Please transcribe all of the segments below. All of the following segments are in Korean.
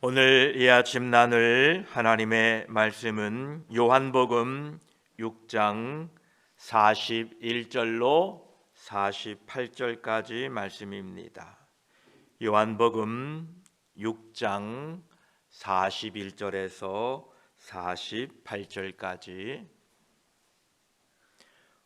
오늘 이 아침 나눌 하나님의 말씀은 요한복음 6장 41절로 48절까지 말씀입니다. 요한복음 6장 41절에서 48절까지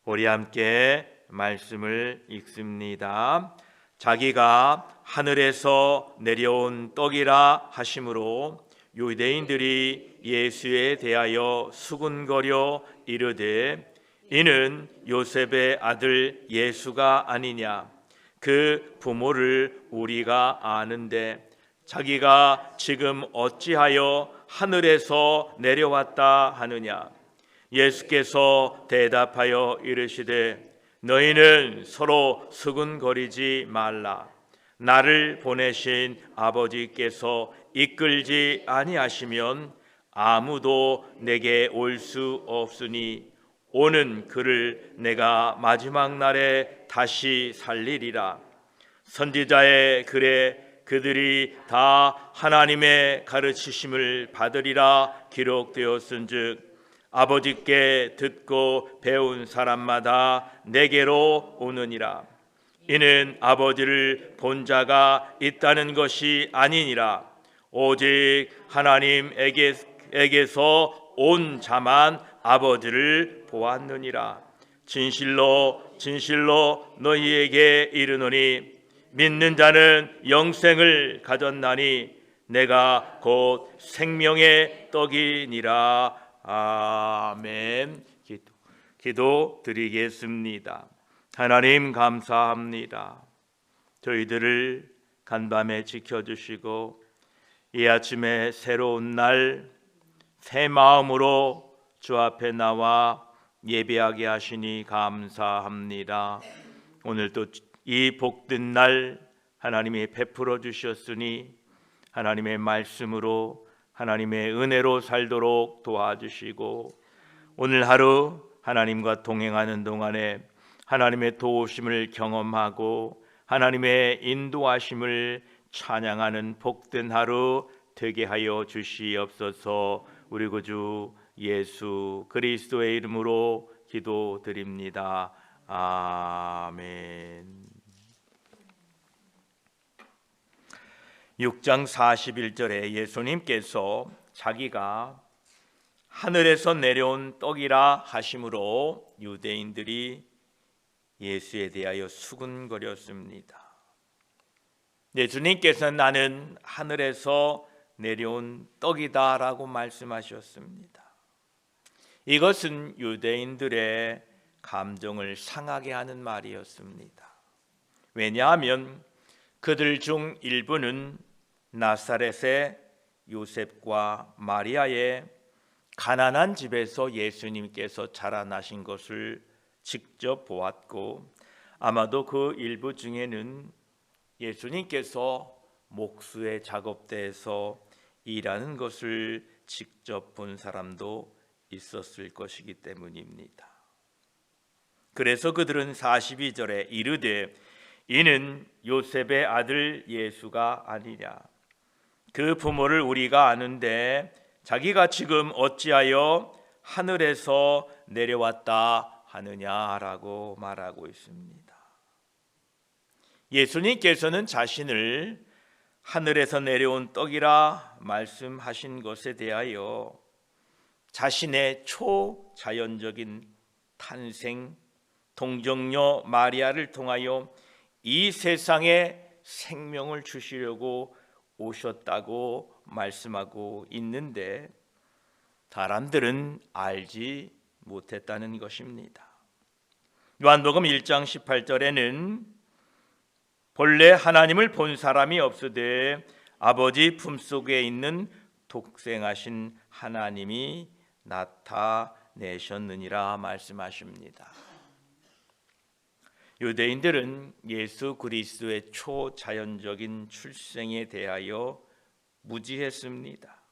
우리 함께 말씀을 읽습니다. 자기가 하늘에서 내려온 떡이라 하심으로 유대인들이 예수에 대하여 수군거려 이르되 이는 요셉의 아들 예수가 아니냐. 그 부모를 우리가 아는데 자기가 지금 어찌하여 하늘에서 내려왔다 하느냐. 예수께서 대답하여 이르시되 너희는 서로 수군거리지 말라. 나를 보내신 아버지께서 이끌지 아니하시면 아무도 내게 올 수 없으니 오는 그를 내가 마지막 날에 다시 살리리라. 선지자의 글에 그들이 다 하나님의 가르치심을 받으리라 기록되었은즉 아버지께 듣고 배운 사람마다 내게로 오느니라. 이는 아버지를 본 자가 있다는 것이 아니니라. 오직 하나님에게서 온 자만 아버지를 보았느니라. 진실로 진실로 너희에게 이르노니 믿는 자는 영생을 가졌나니 내가 곧 생명의 떡이니라. 아멘. 기도 드리겠습니다. 하나님 감사합니다. 저희들을 간밤에 지켜주시고 이 아침에 새로운 날 새 마음으로 주 앞에 나와 예배하게 하시니 감사합니다. 오늘도 이 복된 날 하나님이 베풀어 주셨으니 하나님의 말씀으로 하나님의 은혜로 살도록 도와주시고 오늘 하루 하나님과 동행하는 동안에 하나님의 도우심을 경험하고 하나님의 인도하심을 찬양하는 복된 하루 되게 하여 주시옵소서. 우리 구주 예수 그리스도의 이름으로 기도드립니다. 아멘. 6장 41절에 예수님께서 자기가 하늘에서 내려온 떡이라 하심으로 유대인들이 예수에 대하여 수군거렸습니다. 예수님께서 나는 하늘에서 내려온 떡이다 라고 말씀하셨습니다. 이것은 유대인들의 감정을 상하게 하는 말이었습니다. 왜냐하면 그들 중 일부는 나사렛의 요셉과 마리아의 가난한 집에서 예수님께서 자라나신 것을 직접 보았고 아마도 그 일부 중에는 예수님께서 목수의 작업대에서 일하는 것을 직접 본 사람도 있었을 것이기 때문입니다. 그래서 그들은 42절에 이르되 이는 요셉의 아들 예수가 아니냐. 그 부모를 우리가 아는데 자기가 지금 어찌하여 하늘에서 내려왔다 하느냐라고 말하고 있습니다. 예수님께서는 자신을 하늘에서 내려온 떡이라 말씀하신 것에 대하여 자신의 초자연적인 탄생, 동정녀 마리아를 통하여 이 세상에 생명을 주시려고 오셨다고 말씀하고 있는데 사람들은 알지 못했다는 것입니다. 요한복음 1장 18절에는 본래 하나님을 본 사람이 없으되 아버지 품속에 있는 독생하신 하나님이 나타내셨느니라 말씀하십니다. 유대인들은 예수 그리스도의 초자연적인 출생에 대하여 무지했습니다.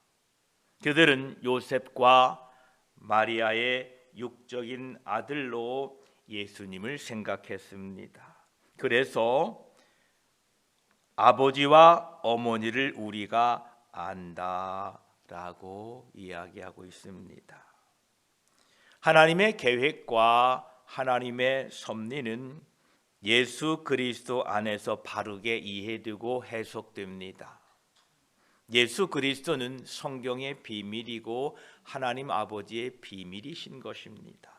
그들은 요셉과 마리아의 육적인 아들로 예수님을 생각했습니다. 그래서 아버지와 어머니를 우리가 안다라고 이야기하고 있습니다. 하나님의 계획과 하나님의 섭리는 예수 그리스도 안에서 바르게 이해되고 해석됩니다. 예수 그리스도는 성경의 비밀이고 하나님 아버지의 비밀이신 것입니다.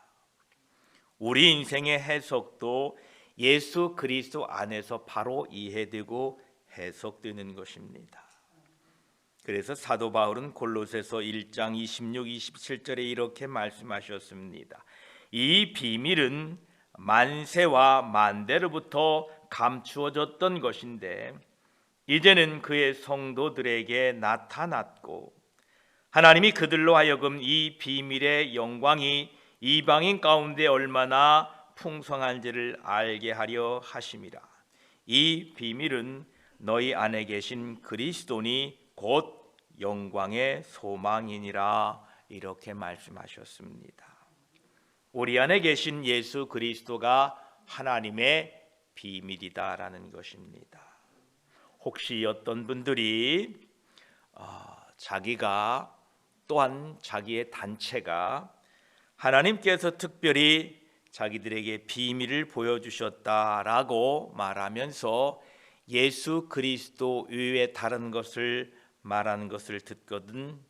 우리 인생의 해석도 예수 그리스도 안에서 바로 이해되고 해석되는 것입니다. 그래서 사도 바울은 골로새서 1장 26, 27절에 이렇게 말씀하셨습니다. 이 비밀은 만세와 만대로부터 감추어졌던 것인데 이제는 그의 성도들에게 나타났고 하나님이 그들로 하여금 이 비밀의 영광이 이방인 가운데 얼마나 풍성한지를 알게 하려 하심이라. 이 비밀은 너희 안에 계신 그리스도니 곧 영광의 소망이니라. 이렇게 말씀하셨습니다. 우리 안에 계신 예수 그리스도가 하나님의 비밀이다라는 것입니다. 혹시 어떤 분들이 자기가 또한 자기의 단체가 하나님께서 특별히 자기들에게 비밀을 보여주셨다라고 말하면서 예수 그리스도 외에 다른 것을 말하는 것을 듣거든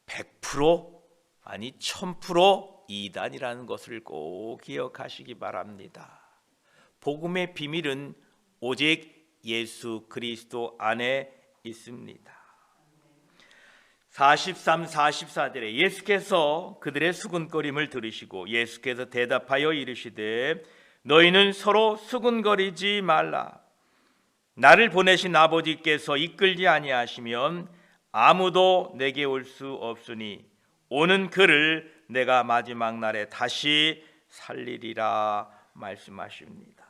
100% 아니 1000% 이단이라는 것을 꼭 기억하시기 바랍니다. 복음의 비밀은 오직 예수 그리스도 안에 있습니다. 43, 44절에 예수께서 그들의 수군거림을 들으시고 예수께서 대답하여 이르시되 너희는 서로 수군거리지 말라. 나를 보내신 아버지께서 이끌지 아니하시면 아무도 내게 올 수 없으니 오는 그를 내가 마지막 날에 다시 살리리라 말씀하십니다.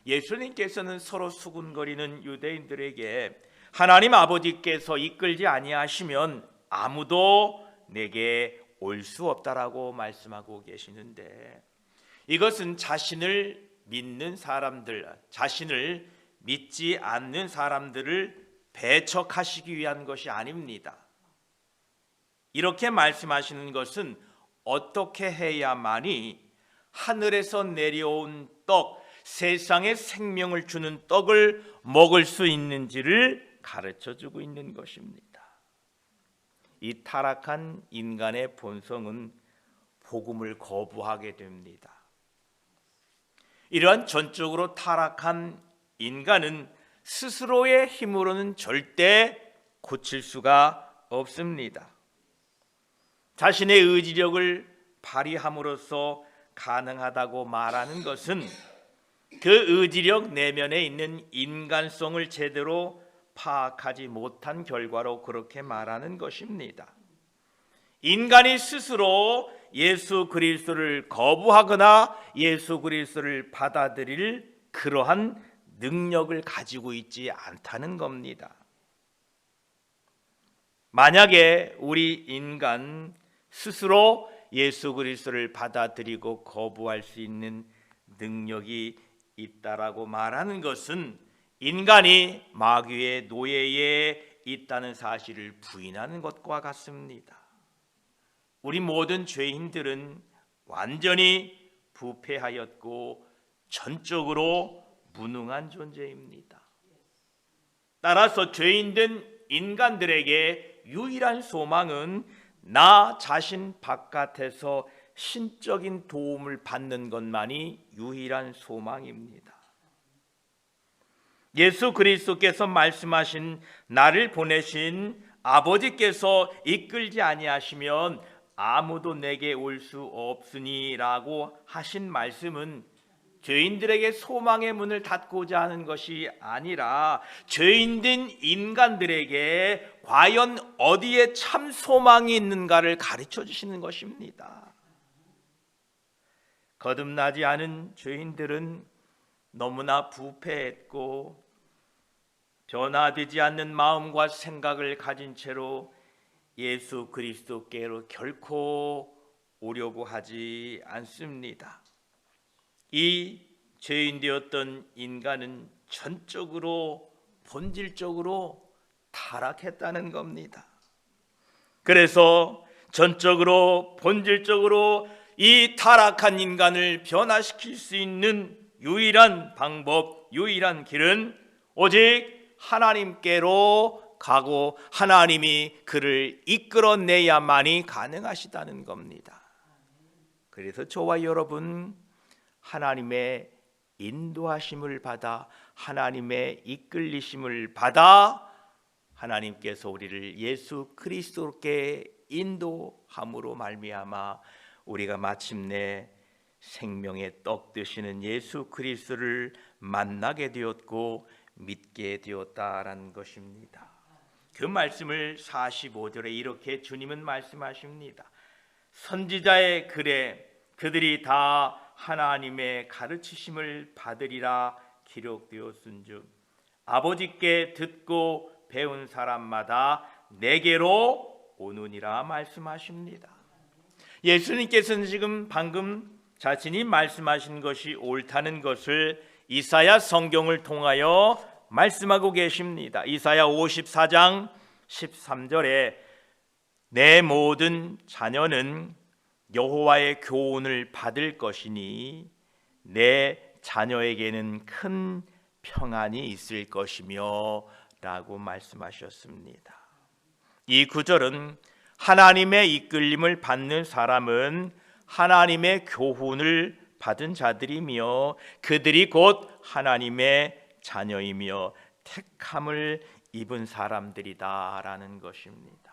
예수님께서는 서로 수군거리는 유대인들에게 하나님 아버지께서 이끌지 아니하시면 아무도 내게 올 수 없다라고 말씀하고 계시는데 이것은 자신을 믿는 사람들, 자신을 믿지 않는 사람들을 배척하시기 위한 것이 아닙니다. 이렇게 말씀하시는 것은 어떻게 해야만이 하늘에서 내려온 떡, 세상에 생명을 주는 떡을 먹을 수 있는지를 가르쳐주고 있는 것입니다. 이 타락한 인간의 본성은 복음을 거부하게 됩니다. 이러한 전적으로 타락한 인간은 스스로의 힘으로는 절대 고칠 수가 없습니다. 자신의 의지력을 발휘함으로써 가능하다고 말하는 것은 그 의지력 내면에 있는 인간성을 제대로 파악하지 못한 결과로 그렇게 말하는 것입니다. 인간이 스스로 예수 그리스도를 거부하거나 예수 그리스도를 받아들일 그러한 능력을 가지고 있지 않다는 겁니다. 만약에 우리 인간 스스로 예수 그리스도를 받아들이고 거부할 수 있는 능력이 있다라고 말하는 것은 인간이 마귀의 노예에 있다는 사실을 부인하는 것과 같습니다. 우리 모든 죄인들은 완전히 부패하였고 전적으로 무능한 존재입니다. 따라서 죄인된 인간들에게 유일한 소망은 나 자신 바깥에서 신적인 도움을 받는 것만이 유일한 소망입니다. 예수 그리스도께서 말씀하신 나를 보내신 아버지께서 이끌지 아니하시면 아무도 내게 올 수 없으니라고 하신 말씀은 죄인들에게 소망의 문을 닫고자 하는 것이 아니라 죄인된 인간들에게 과연 어디에 참 소망이 있는가를 가르쳐 주시는 것입니다. 거듭나지 않은 죄인들은 너무나 부패했고 변화되지 않는 마음과 생각을 가진 채로 예수 그리스도께로 결코 오려고 하지 않습니다. 이 죄인 되었던 인간은 전적으로 본질적으로 타락했다는 겁니다. 그래서 전적으로 본질적으로 이 타락한 인간을 변화시킬 수 있는 유일한 방법, 유일한 길은 오직 하나님께로 가고 하나님이 그를 이끌어내야만이 가능하시다는 겁니다. 그래서 저와 여러분 하나님의 인도하심을 받아 하나님의 이끌리심을 받아 하나님께서 우리를 예수 그리스도께 인도함으로 말미암아 우리가 마침내 생명의 떡 되시는 예수 그리스도를 만나게 되었고 믿게 되었다라는 것입니다. 그 말씀을 45절에 이렇게 주님은 말씀하십니다. 선지자의 글에 그들이 다 하나님의 가르치심을 받으리라 기록되었은즉 아버지께 듣고 배운 사람마다 내게로 오느니라 말씀하십니다. 예수님께서는 지금 방금 자신이 말씀하신 것이 옳다는 것을 이사야 성경을 통하여 말씀하고 계십니다. 이사야 54장 13절에 내 모든 자녀는 여호와의 교훈을 받을 것이니 내 자녀에게는 큰 평안이 있을 것이며 라고 말씀하셨습니다. 이 구절은 하나님의 이끌림을 받는 사람은 하나님의 교훈을 받은 자들이며 그들이 곧 하나님의 자녀이며 택함을 입은 사람들이다라는 것입니다.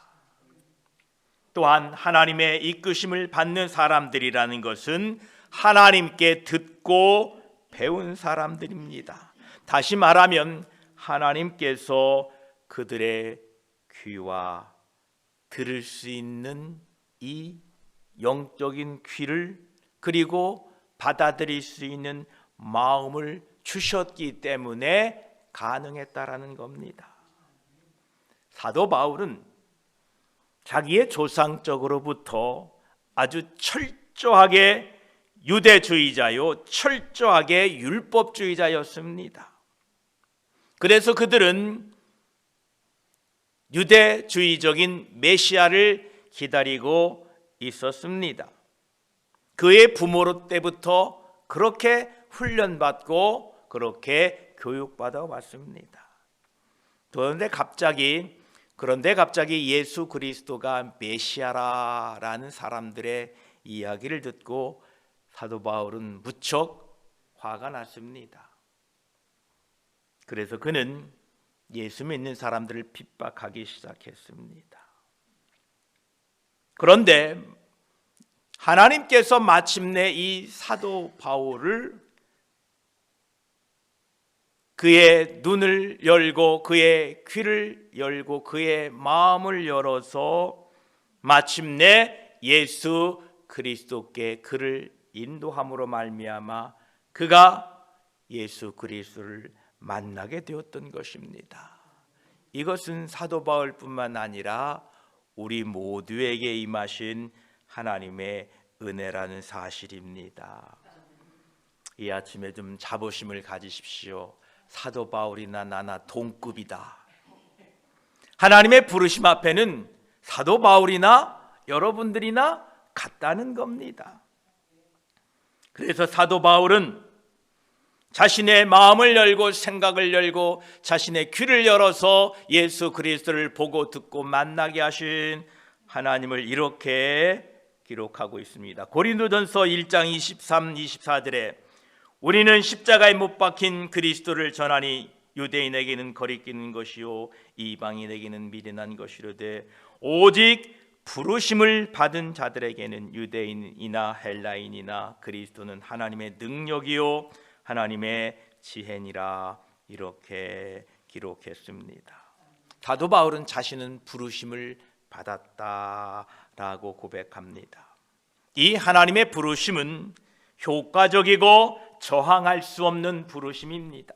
또한 하나님의 이끄심을 받는 사람들이라는 것은 하나님께 듣고 배운 사람들입니다. 다시 말하면 하나님께서 그들의 귀와 들을 수 있는 이 영적인 귀를 그리고 받아들일 수 있는 마음을 주셨기 때문에 가능했다라는 겁니다. 사도 바울은 자기의 조상적으로부터 아주 철저하게 유대주의자요, 철저하게 율법주의자였습니다. 그래서 그들은 유대주의적인 메시아를 기다리고 있었습니다. 그의 부모 때부터 그렇게 훈련받고 그렇게 교육받아 왔습니다. 그런데 갑자기 예수 그리스도가 메시아라는 사람들의 이야기를 듣고 사도 바울은 무척 화가 났습니다. 그래서 그는 예수 믿는 사람들을 핍박하기 시작했습니다. 그런데 하나님께서 마침내 이 사도 바울을 그의 눈을 열고 그의 귀를 열고 그의 마음을 열어서 마침내 예수 그리스도께 그를 인도함으로 말미암아 그가 예수 그리스도를 만나게 되었던 것입니다. 이것은 사도 바울뿐만 아니라 우리 모두에게 임하신 하나님의 은혜라는 사실입니다. 이 아침에 좀 자부심을 가지십시오. 사도 바울이나 나나 동급이다. 하나님의 부르심 앞에는 사도 바울이나 여러분들이나 같다는 겁니다. 그래서 사도 바울은 자신의 마음을 열고 생각을 열고 자신의 귀를 열어서 예수 그리스도를 보고 듣고 만나게 하신 하나님을 이렇게 기록하고 있습니다. 고린도전서 1장 23, 24절에 우리는 십자가에 못 박힌 그리스도를 전하니 유대인에게는 거리끼는 것이요 이방인에게는 미련한 것이로되 오직 부르심을 받은 자들에게는 유대인이나 헬라인이나 그리스도는 하나님의 능력이요 하나님의 지혜니라 이렇게 기록했습니다. 사도 바울은 자신은 부르심을 받았다라고 고백합니다. 이 하나님의 부르심은 효과적이고 저항할 수 없는 부르심입니다.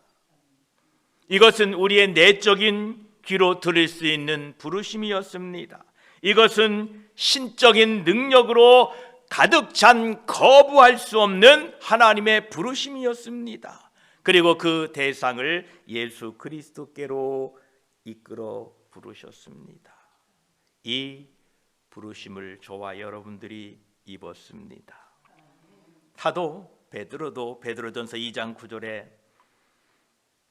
이것은 우리의 내적인 귀로 들을 수 있는 부르심이었습니다. 이것은 신적인 능력으로 가득 찬 거부할 수 없는 하나님의 부르심이었습니다. 그리고 그 대상을 예수 그리스도께로 이끌어 부르셨습니다. 이 부르심을 저와 여러분들이 입었습니다. 베드로도 베드로전서 2장 9절에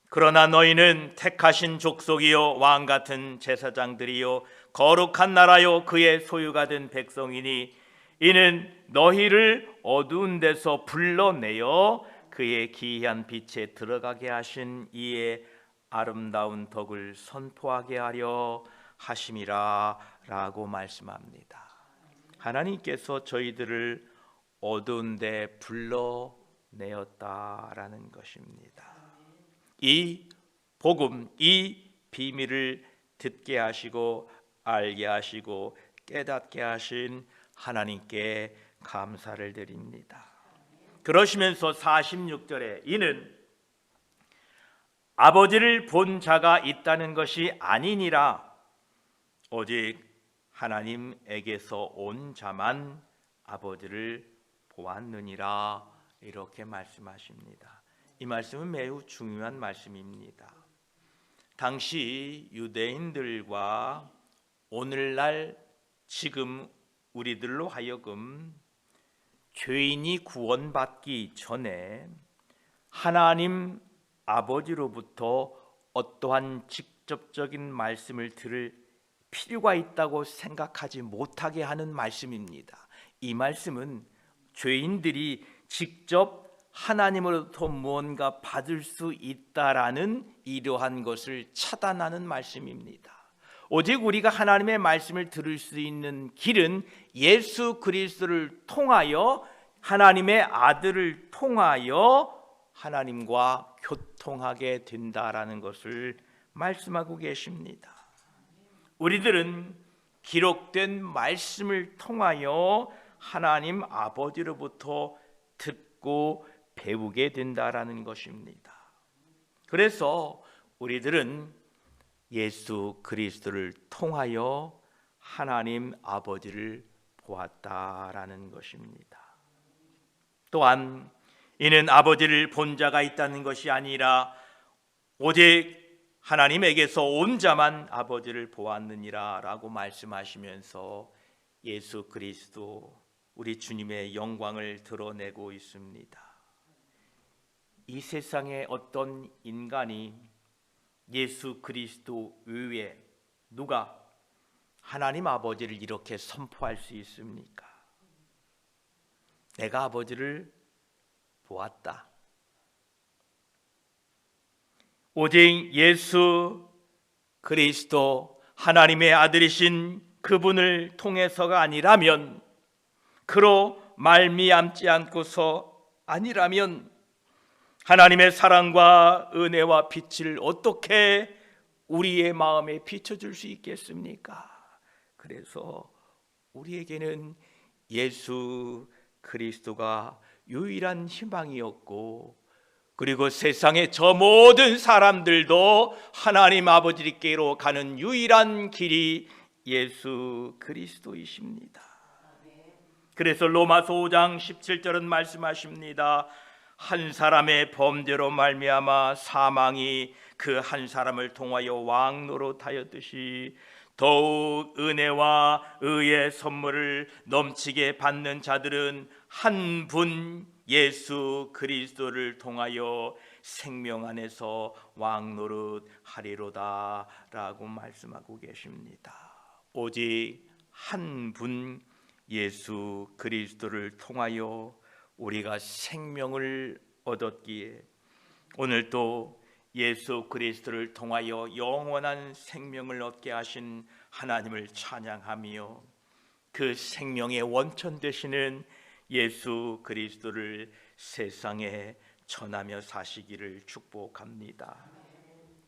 그러나 너희는 택하신 족속이요 왕 같은 제사장들이요 거룩한 나라요 그의 소유가 된 백성이니 이는 너희를 어두운 데서 불러내어 그의 기이한 빛에 들어가게 하신 이의 아름다운 덕을 선포하게 하려 하심이라 라고 말씀합니다. 하나님께서 저희들을 어두운 데 불러내었다라는 것입니다. 이 복음, 이 비밀을 듣게 하시고 알게 하시고 깨닫게 하신 하나님께 감사를 드립니다. 그러시면서 46절에 이는 아버지를 본 자가 있다는 것이 아니니라 오직 하나님에게서 온 자만 아버지를 보았느니라 이렇게 말씀하십니다. 이 말씀은 매우 중요한 말씀입니다. 당시 유대인들과 오늘날 지금 우리들로 하여금 죄인이 구원받기 전에 하나님 아버지로부터 어떠한 직접적인 말씀을 들을 필요가 있다고 생각하지 못하게 하는 말씀입니다. 이 말씀은 죄인들이 직접 하나님으로부터 무언가 받을 수 있다라는 이러한 것을 차단하는 말씀입니다. 오직 우리가 하나님의 말씀을 들을 수 있는 길은 예수 그리스도를 통하여 하나님의 아들을 통하여 하나님과 교통하게 된다라는 것을 말씀하고 계십니다. 우리들은 기록된 말씀을 통하여 하나님 아버지로부터 듣고 배우게 된다라는 것입니다. 그래서 우리들은 예수 그리스도를 통하여 하나님 아버지를 보았다라는 것입니다. 또한 이는 아버지를 본 자가 있다는 것이 아니라 오직 하나님에게서 온 자만 아버지를 보았느니라 라고 말씀하시면서 예수 그리스도 우리 주님의 영광을 드러내고 있습니다. 이 세상에 어떤 인간이 예수 그리스도 외에 누가 하나님 아버지를 이렇게 선포할 수 있습니까? 내가 아버지를 보았다. 오직 예수 그리스도 하나님의 아들이신 그분을 통해서가 아니라면, 그로 말미암지 않고서 아니라면 하나님의 사랑과 은혜와 빛을 어떻게 우리의 마음에 비춰줄 수 있겠습니까? 그래서 우리에게는 예수 그리스도가 유일한 희망이었고, 그리고 세상의 저 모든 사람들도 하나님 아버지께로 가는 유일한 길이 예수 그리스도이십니다. 그래서 로마서 5장 17절은 말씀하십니다. 한 사람의 범죄로 말미암아 사망이 그 한 사람을 통하여 왕노릇하였듯이 더욱 은혜와 의의 선물을 넘치게 받는 자들은 한 분 예수 그리스도를 통하여 생명 안에서 왕노릇하리로다 라고 말씀하고 계십니다. 오직 한 분 예수 그리스도를 통하여 우리가 생명을 얻었기에 오늘 또 예수 그리스도를 통하여 영원한 생명을 얻게 하신 하나님을 찬양하며 그 생명의 원천 되시는 예수 그리스도를 세상에 전하며 사시기를 축복합니다.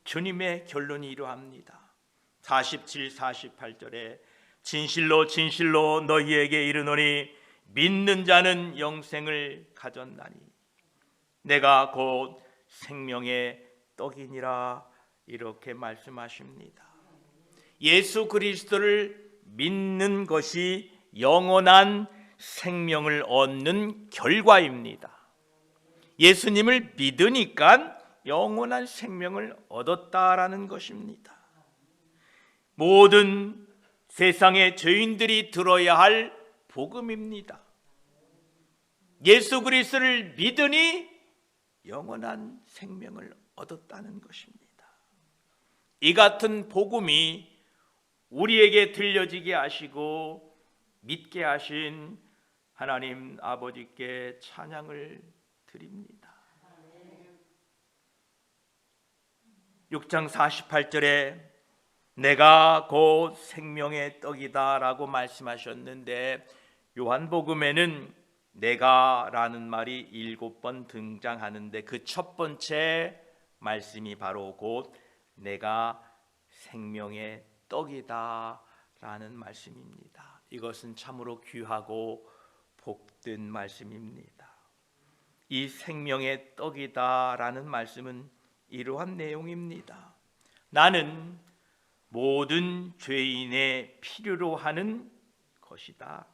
주님의 결론이 이러합니다. 47, 48절에 진실로 진실로 너희에게 이르노니 믿는 자는 영생을 가졌나니 내가 곧 생명의 떡이니라 이렇게 말씀하십니다. 예수 그리스도를 믿는 것이 영원한 생명을 얻는 결과입니다. 예수님을 믿으니까 영원한 생명을 얻었다라는 것입니다. 모든 세상의 죄인들이 들어야 할 복음입니다. 예수 그리스도를 믿으니 영원한 생명을 얻었다는 것입니다. 이 같은 복음이 우리에게 들려지게 하시고 믿게 하신 하나님 아버지께 찬양을 드립니다. 6장 48절에 내가 곧 생명의 떡이다 라고 말씀하셨는데, 요한복음에는 내가 라는 말이 7번 등장하는데 그 첫 번째 말씀이 바로 곧 내가 생명의 떡이다 라는 말씀입니다. 이것은 참으로 귀하고 복된 말씀입니다. 이 생명의 떡이다 라는 말씀은 이러한 내용입니다. 나는 모든 죄인의 필요로 하는 것이다.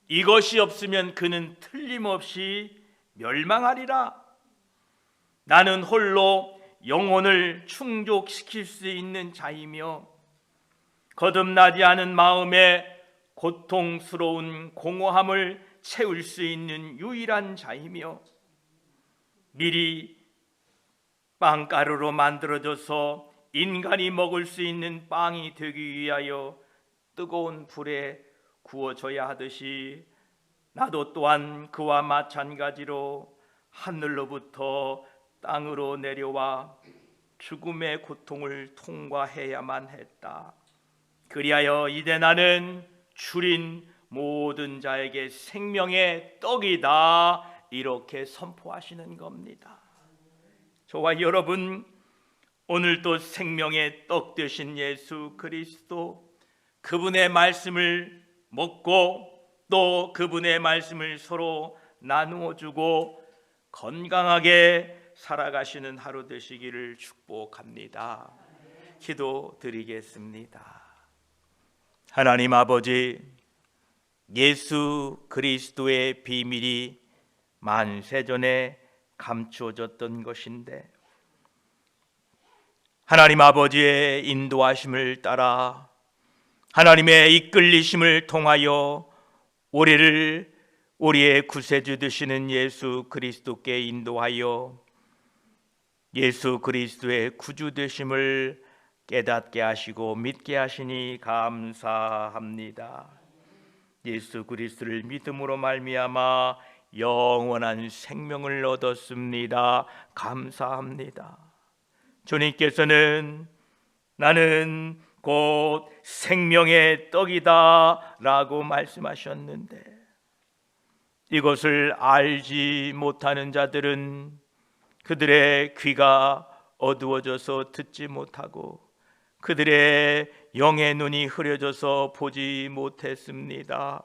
이것이 없으면 그는 틀림없이 멸망하리라. 나는 홀로 영혼을 충족시킬 수 있는 자이며 거듭나지 않은 마음에 고통스러운 공허함을 채울 수 있는 유일한 자이며 미리 빵가루로 만들어져서 인간이 먹을 수 있는 빵이 되기 위하여 뜨거운 불에 구워져야 하듯이 나도 또한 그와 마찬가지로 하늘로부터 땅으로 내려와 죽음의 고통을 통과해야만 했다. 그리하여 이제 나는 주린 모든 자에게 생명의 떡이다, 이렇게 선포하시는 겁니다. 저와 여러분, 오늘도 생명의 떡 되신 예수 그리스도, 그분의 말씀을 먹고 또 그분의 말씀을 서로 나누어 주고 건강하게 살아가시는 하루 되시기를 축복합니다. 기도드리겠습니다. 하나님 아버지, 예수 그리스도의 비밀이 만세전에 감추어졌던 것인데 하나님 아버지의 인도하심을 따라 하나님의 이끌리심을 통하여 우리의 구세주 되시는 예수 그리스도께 인도하여 예수 그리스도의 구주 되심을 깨닫게 하시고 믿게 하시니 감사합니다. 예수 그리스도를 믿음으로 말미암아 영원한 생명을 얻었습니다. 감사합니다. 주님께서는 나는 곧 생명의 떡이다 라고 말씀하셨는데, 이것을 알지 못하는 자들은 그들의 귀가 어두워져서 듣지 못하고 그들의 영의 눈이 흐려져서 보지 못했습니다.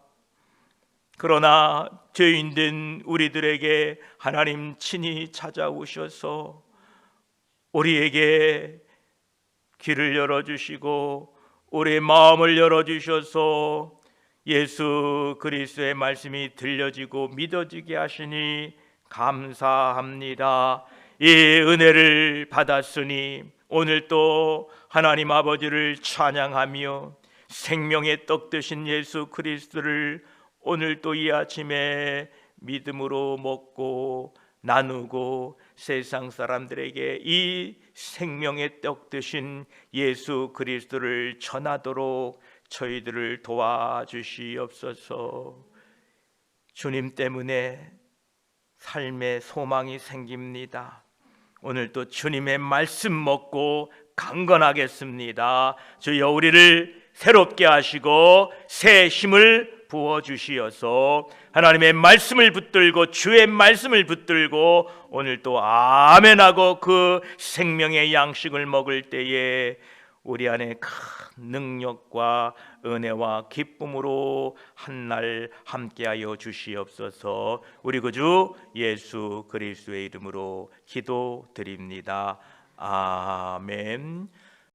그러나 죄인된 우리들에게 하나님 친히 찾아오셔서 우리에게 귀를 열어주시고 우리의 마음을 열어주셔서 예수 그리스도의 말씀이 들려지고 믿어지게 하시니 감사합니다. 이 은혜를 받았으니 오늘 또 하나님 아버지를 찬양하며 생명의 떡 되신 예수 그리스도를 오늘 또 이 아침에 믿음으로 먹고 나누고 세상 사람들에게 이 생명의 떡 되신 예수 그리스도를 전하도록 저희들을 도와주시옵소서. 주님 때문에 삶의 소망이 생깁니다. 오늘도 주님의 말씀 먹고 강건하겠습니다. 주여 우리를 새롭게 하시고 새 힘을 부어주시어서 하나님의 말씀을 붙들고 주의 말씀을 붙들고 오늘 또 아멘하고 그 생명의 양식을 먹을 때에 우리 안에 큰 능력과 은혜와 기쁨으로 한날 함께하여 주시옵소서. 우리 구주 예수 그리스도의 이름으로 기도드립니다. 아멘.